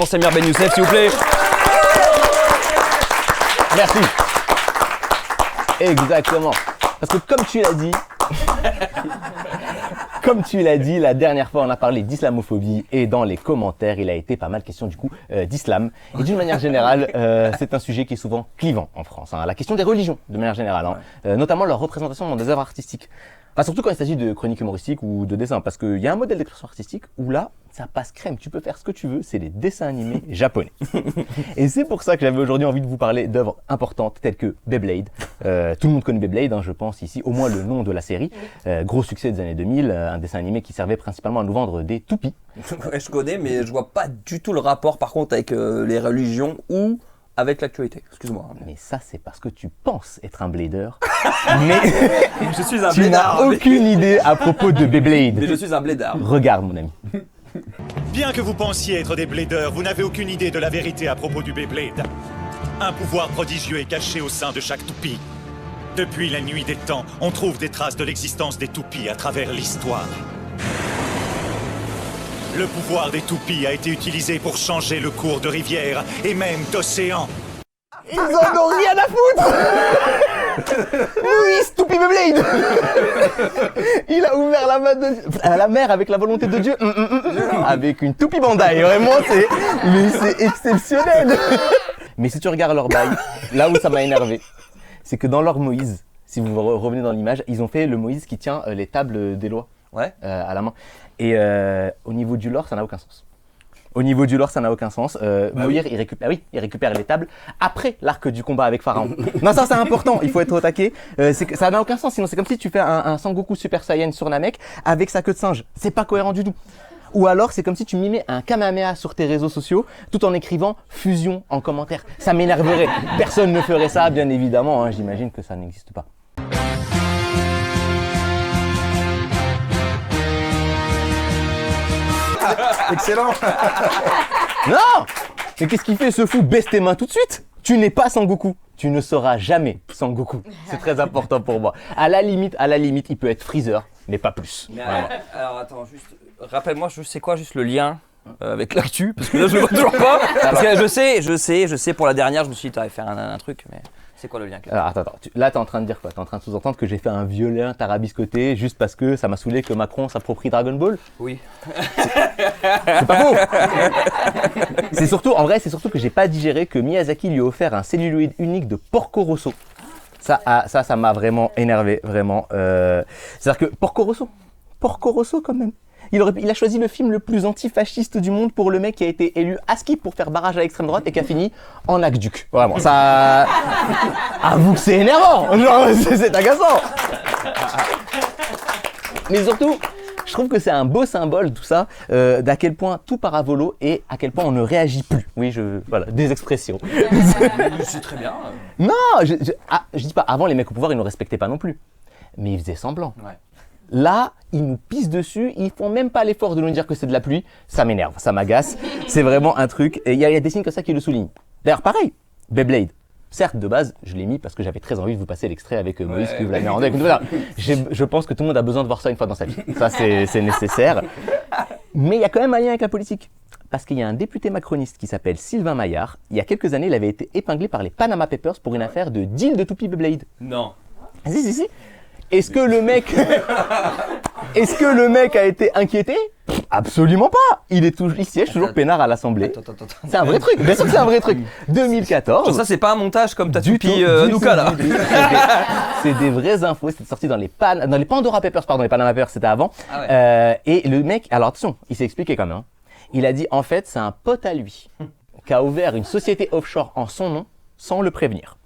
Pour Samir Ben Youssef, s'il vous plaît. Merci. Exactement. Parce que comme tu l'as dit, la dernière fois on a parlé d'islamophobie et dans les commentaires il a été pas mal question du coup d'islam. Et d'une manière générale, c'est un sujet qui est souvent clivant en France. La question des religions de manière générale, notamment leur représentation dans des œuvres artistiques. Enfin, surtout quand il s'agit de chroniques humoristiques ou de dessins, parce qu'il y a un modèle d'expression artistique où là, ça passe crème, tu peux faire ce que tu veux, c'est les dessins animés japonais. Et c'est pour ça que j'avais aujourd'hui envie de vous parler d'œuvres importantes telles que Beyblade. Tout le monde connaît Beyblade, je pense ici, au moins le nom de la série. Gros succès des années 2000, un dessin animé qui servait principalement à nous vendre des toupies. Ouais, je connais, mais je vois pas du tout le rapport par contre avec les religions ou avec l'actualité. Excuse-moi. Mais ça, c'est parce que tu penses être un blader, mais je suis un tu n'as aucune idée à propos de Beyblade. Mais je suis un blédard. Regarde, mon ami. Bien que vous pensiez être des bladers, vous n'avez aucune idée de la vérité à propos du Beyblade. Un pouvoir prodigieux est caché au sein de chaque toupie. Depuis la nuit des temps, on trouve des traces de l'existence des toupies à travers l'histoire. Le pouvoir des toupies a été utilisé pour changer le cours de rivières et même d'océans. Ils en ont rien à foutre. Oui, Toupie Beyblade. Il a ouvert la main à la mer avec la volonté de Dieu. Avec une Toupie Bandai, vraiment, c'est exceptionnel. Mais si tu regardes leur bail, là où ça m'a énervé, c'est que dans leur Moïse, si vous revenez dans l'image, ils ont fait le Moïse qui tient les tables des lois à la main. Et au niveau du lore, ça n'a aucun sens. Moïse, il récupère les tables après l'arc du combat avec Pharaon. Non, ça c'est important, il faut être au taquet. C'est que ça n'a aucun sens, sinon c'est comme si tu fais un Sangoku Super Saiyan sur Namek avec sa queue de singe. C'est pas cohérent du tout. Ou alors c'est comme si tu mimais un Kamehameha sur tes réseaux sociaux tout en écrivant fusion en commentaire. Ça m'énerverait. Personne ne ferait ça, bien évidemment, j'imagine que ça n'existe pas. Excellent. Non. Mais qu'est-ce qu'il fait ce fou? Baisse tes mains tout de suite. Tu n'es pas Sangoku. Tu ne seras jamais Sangoku. C'est très important pour moi. À la limite, il peut être Freezer, mais pas plus. Mais alors attends, juste rappelle-moi, c'est quoi juste le lien avec l'actu? Parce que là je le vois toujours pas. Parce que je sais, pour la dernière, je me suis dit, t'avais fait un truc, mais c'est quoi le lien? Alors attends, là t'es en train de dire quoi? T'es en train de sous-entendre que j'ai fait un violin tarabiscoté juste parce que ça m'a saoulé que Macron s'approprie Dragon Ball? Oui. C'est pas faux. C'est surtout que j'ai pas digéré que Miyazaki lui a offert un celluloïd unique de Porco Rosso. Ça m'a vraiment énervé, vraiment. C'est-à-dire que Porco Rosso quand même. Il a choisi le film le plus antifasciste du monde pour le mec qui a été élu à Skip pour faire barrage à l'extrême droite et qui a fini en aqueduc. Vraiment, ça... Avoue que c'est énervant. Genre, c'est agaçant. Mais surtout, je trouve que c'est un beau symbole tout ça, d'à quel point tout part à volo et à quel point on ne réagit plus. Oui, voilà, des expressions. C'est très bien. Non, je dis pas, avant les mecs au pouvoir ils ne respectaient pas non plus. Mais ils faisaient semblant. Ouais. Là, ils nous pissent dessus, ils font même pas l'effort de nous dire que c'est de la pluie. Ça m'énerve, ça m'agace. C'est vraiment un truc. Et il y a des signes comme ça qui le soulignent. D'ailleurs, pareil, Beyblade. Certes, de base, je l'ai mis parce que j'avais très envie de vous passer l'extrait avec Moïse qui vous l'a mis en deck. Je pense que tout le monde a besoin de voir ça une fois dans sa vie. Ça, c'est nécessaire. Mais il y a quand même un lien avec la politique. Parce qu'il y a un député macroniste qui s'appelle Sylvain Maillard. Il y a quelques années, il avait été épinglé par les Panama Papers pour une affaire de deal de toupie Beyblade. Non. Ah, si. Est-ce que le mec a été inquiété? Absolument pas. Il siège toujours peinard à l'Assemblée. Attends. C'est un vrai truc. Bien sûr que c'est un vrai truc. 2014. Genre ça, c'est pas un montage comme ta Du toupie tout, Nouka là. C'est des vraies infos. C'était sorti dans les Pandora Papers, pardon, les Panama Papers, c'était avant. Ah ouais. Et le mec, alors attention, il s'est expliqué quand même. Il a dit, en fait, c'est un pote à lui qui a ouvert une société offshore en son nom sans le prévenir.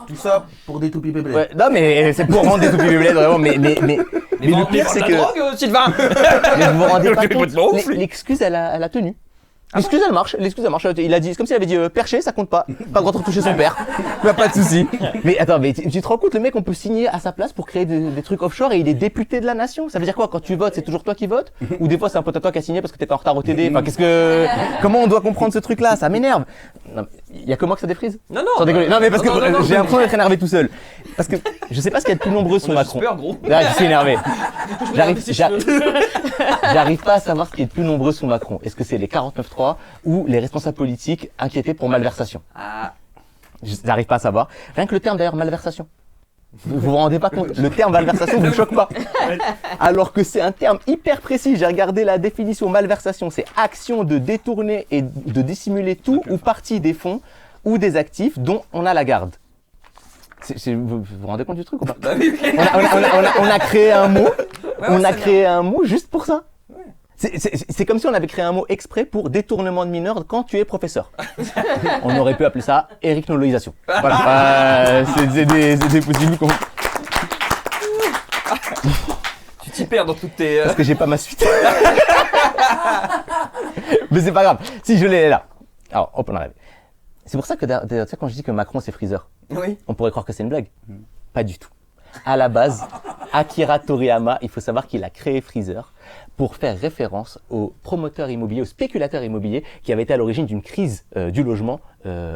Tout ça pour des toupies Beyblade. Ouais, non mais c'est pour rendre des toupies Beyblade vraiment, mais le pire c'est que... Drogue, Sylvain. Mais vous vous rendez pas compte, l'excuse elle a tenu. L'excuse elle marche, il a dit, c'est comme s'il avait dit perché, ça compte pas, pas le droit de retoucher son père, mais pas de souci. Mais attends, mais tu te rends compte, le mec on peut signer à sa place pour créer des trucs offshore et il est député de la nation. Ça veut dire quoi, quand tu votes, c'est toujours toi qui votes? Ou des fois c'est un pote à toi qui a signé parce que t'étais en retard au TD, enfin comment on doit comprendre ce truc là? Ça m'énerve. Non, il y a que moi que ça défrise. Non, Sans déconner. Non, mais parce que non, j'ai l'impression d'être énervé tout seul. Parce que je sais pas ce qu'il y a de plus nombreux sous On a juste Macron. peur, gros. Là, je suis énervé. J'arrive pas à savoir ce qui est de plus nombreux sous Macron. Est-ce que c'est les 49.3 ou les responsables politiques inquiétés pour malversation? Ah, J'arrive pas à savoir. Rien que le terme d'ailleurs malversation. Vous vous rendez pas compte? Le terme malversation vous choque pas. Alors que c'est un terme hyper précis. J'ai regardé la définition. Malversation, c'est action de détourner et de dissimuler tout ou partie des fonds ou des actifs dont on a la garde. Vous vous rendez compte du truc ou pas? bah oui, oui. On a créé un mot. Ouais, On a c'est créé un mot juste pour ça. C'est comme si on avait créé un mot exprès pour détournement de mineurs quand tu es professeur. On aurait pu appeler ça éricnologisation. Voilà. C'est des possibles qu'on... Tu t'y perds dans toutes tes. Parce que j'ai pas ma suite. Mais c'est pas grave. Si je l'ai là. Alors, hop, on arrive. C'est pour ça que tu sais, quand je dis que Macron c'est Freezer, Oui. on pourrait croire que c'est une blague. Pas du tout. À la base, Akira Toriyama, il faut savoir qu'il a créé Freezer pour faire référence aux promoteurs immobiliers, aux spéculateurs immobiliers qui avaient été à l'origine d'une crise du logement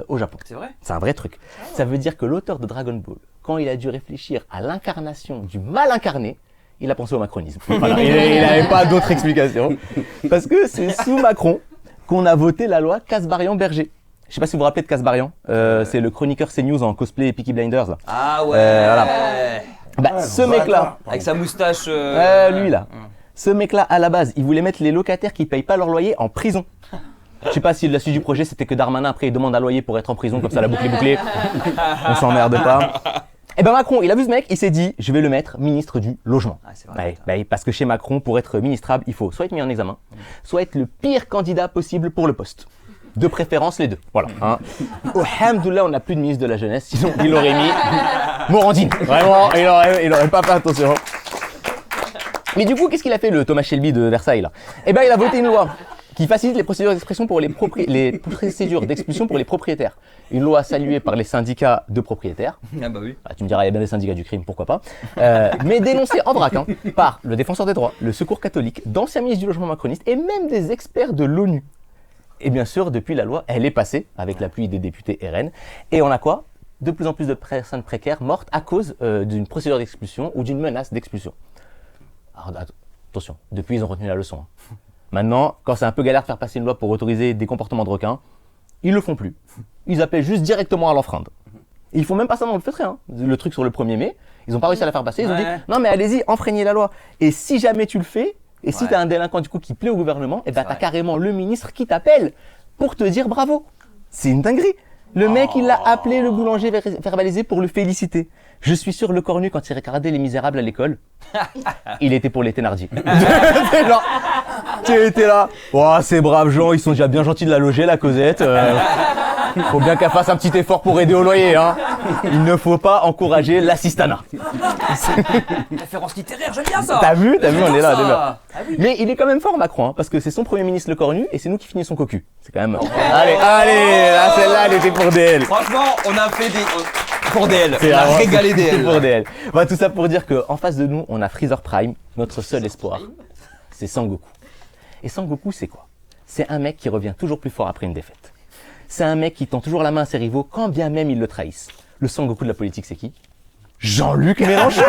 au Japon. C'est vrai. C'est un vrai truc. Ça veut dire que l'auteur de Dragon Ball, quand il a dû réfléchir à l'incarnation du mal incarné, il a pensé au macronisme. Voilà, il n'avait pas d'autre explication. Parce que c'est sous Macron qu'on a voté la loi Kasbarian-Berger. Je sais pas si vous vous rappelez de Kasbarian. C'est le chroniqueur CNews en cosplay Peaky Blinders. Là. Ah ouais. Voilà. Bah, ce mec-là, Avec sa moustache. lui là, ce mec-là, à la base, il voulait mettre les locataires qui payent pas leur loyer en prison. Je sais pas si la suite du projet c'était que Darmanin après il demande un loyer pour être en prison, comme ça la boucle est bouclée. On s'emmerde pas. Et ben Macron, il a vu ce mec, il s'est dit, je vais le mettre ministre du logement. Ah, c'est vrai. Parce que chez Macron, pour être ministrable, il faut soit être mis en examen, soit être le pire candidat possible pour le poste. De préférence les deux. Voilà. Hein. Alhamdoulilah, on n'a plus de ministre de la jeunesse, sinon il aurait mis Morandine. Vraiment, il aurait pas fait attention. Mais du coup, qu'est-ce qu'il a fait le Thomas Shelby de Versailles là? Eh ben, il a voté une loi qui facilite les procédures d'expression pour les procédures d'expulsion pour les propriétaires. Une loi saluée par les syndicats de propriétaires. Ah bah oui. Ah, tu me diras, il y a bien des syndicats du crime, pourquoi pas. Mais dénoncée en vrac par le Défenseur des droits, le Secours catholique, d'anciens ministres du logement macroniste et même des experts de l'ONU. Et bien sûr, depuis la loi, elle est passée avec l'appui des députés RN. Et on a quoi? De plus en plus de personnes précaires mortes à cause d'une procédure d'expulsion ou d'une menace d'expulsion. Alors, attention, depuis ils ont retenu la leçon. Maintenant, quand c'est un peu galère de faire passer une loi pour autoriser des comportements de requins, ils le font plus. Ils appellent juste directement à l'enfreindre. Et ils font même pas ça dans le feutré, hein. Le truc sur le 1er mai, ils n'ont pas réussi à la faire passer, ils ont dit non mais allez-y, enfreignez la loi. Et si jamais tu le fais, et si t'as un délinquant du coup qui plaît au gouvernement, et ben t'as carrément le ministre qui t'appelle pour te dire bravo. C'est une dinguerie. Le mec, il l'a appelé le boulanger verbalisé pour le féliciter. Je suis sûr, le cornu, quand il regardait Les Misérables à l'école, il était pour les Thénardier. Tu étais là. Oh, ces braves gens, ils sont déjà bien gentils de la loger, la Cosette. Faut bien qu'elle fasse un petit effort pour aider au loyer, hein. Il ne faut pas encourager l'assistanat. Référence littéraire, j'aime bien ça. T'as vu, on est là, on est là. Ah oui. Mais il est quand même fort, Macron, hein, parce que c'est son premier ministre le cornu et c'est nous qui finissons cocu. C'est quand même. Allez, là, celle-là, elle était pour DL. Franchement, on a fait des. Pour DL. C'est On a vraiment- régalé c'est DL. pour DL. Voilà, tout ça pour dire qu'en face de nous, on a Freezer Prime, notre seul espoir. C'est Sangoku. Et Sangoku, c'est quoi? C'est un mec qui revient toujours plus fort après une défaite. C'est un mec qui tend toujours la main à ses rivaux, quand bien même ils le trahissent. Le Sangoku de la politique, c'est qui? Jean-Luc Mélenchon.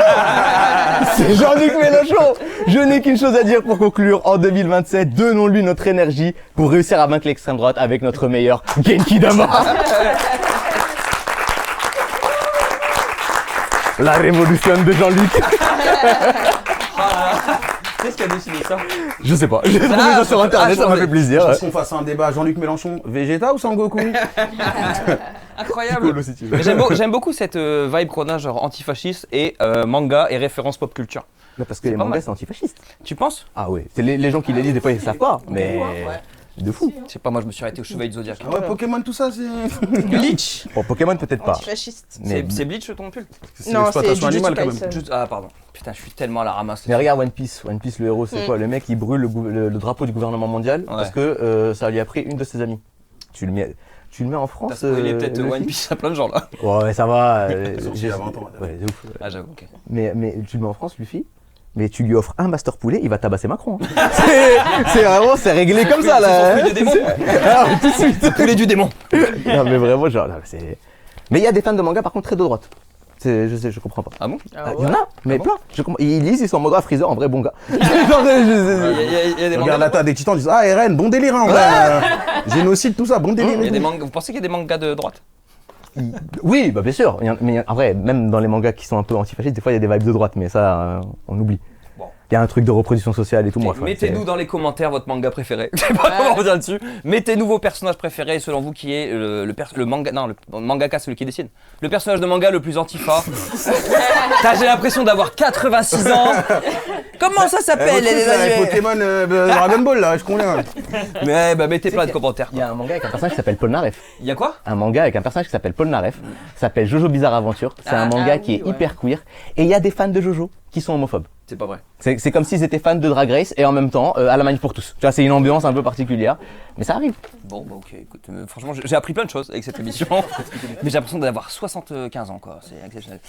C'est Jean-Luc Mélenchon. Je n'ai qu'une chose à dire pour conclure. En 2027, donnons-lui notre énergie pour réussir à vaincre l'extrême droite avec notre meilleur Genki Dama. La révolution de Jean-Luc. Qu'est-ce qui a décidé ça? Je sais pas. J'ai trouvé ça sur internet, ça m'a fait plaisir. Est-ce qu'on fasse un débat Jean-Luc Mélenchon, Vegeta ou Sangoku? Incroyable. Mais j'aime beaucoup cette vibe qu'on a, genre antifasciste et manga et référence pop culture. Parce que les pas mangas mal. c'est antifasciste. Tu penses? Ah ouais. C'est les gens qui les lisent des fois ils savent pas, mais de fou. Je sais pas, moi je me suis arrêté au Chevalier de Zodiac. Ouais, Pokémon, tout ça, c'est. Bleach. Bon, Pokémon peut-être pas. Antifasciste. Mais, C'est Bleach ton pull? Non, c'est l'exploitation Jujutsu animale quand même. Kaisen. Juste- Ah pardon. Putain, je suis tellement à la ramasse. mais regarde One Piece. One Piece, le héros, c'est quoi? Le mec il brûle le drapeau du gouvernement mondial parce que ça lui a pris une de ses amies. Tu le mets en France. T'as spoilé peut-être le One film Piece à plein de gens là. Ouais, ça va. sorti il y a 20 ans, Ouais, de ouf. Ah j'avoue, ok. Mais tu le mets en France, Luffy, mais tu lui offres un master poulet, il va tabasser Macron. Hein. C'est vraiment, c'est réglé comme ça là. C'est son fruit de démon. Ah, tout de suite. Le poulet du démon. Non mais vraiment, genre, là, c'est. Mais il y a des fans de manga par contre très de droite. Je comprends pas. Ah bon? Il y en a, mais plein. Ils lisent, ils sont en mode Freezer, en vrai bon gars. Il y a des Regarde mangas. l'attaque des titans, ils disent ah RN, bon délire hein, en vrai. Génocide, tout ça, bon délire. Il y a des mangas. Vous pensez qu'il y a des mangas de droite? Oui, bah bien sûr. Mais en vrai, même dans les mangas qui sont un peu antifascistes, des fois il y a des vibes de droite, mais ça, on oublie. Bon. Il y a un truc de reproduction sociale et tout. Moi, Mettez-nous dans les commentaires votre manga préféré. Je sais pas comment vous dire dessus. Mettez-nous vos personnages préférés selon vous qui est le mangaka, celui qui dessine. Le personnage de manga le plus antifa. J'ai l'impression d'avoir 86 ans. Comment ça s'appelle les Pokémon Dragon Ball là, je conviens. Mais bah mettez plein de commentaires. Il y a un manga avec un personnage qui s'appelle Polnareff. Il y a quoi? Un manga avec un personnage qui s'appelle Polnareff. Ça s'appelle Jojo Bizarre Aventure. C'est un manga qui est hyper queer. Et il y a des fans de Jojo qui sont homophobes. C'est pas vrai. C'est comme s'ils étaient fans de Drag Race et en même temps à la Manif pour tous. Tu vois, c'est une ambiance un peu particulière, mais ça arrive. Bon bah ok, écoute, franchement j'ai appris plein de choses avec cette émission. Mais j'ai l'impression d'avoir 75 ans quoi, c'est exceptionnel.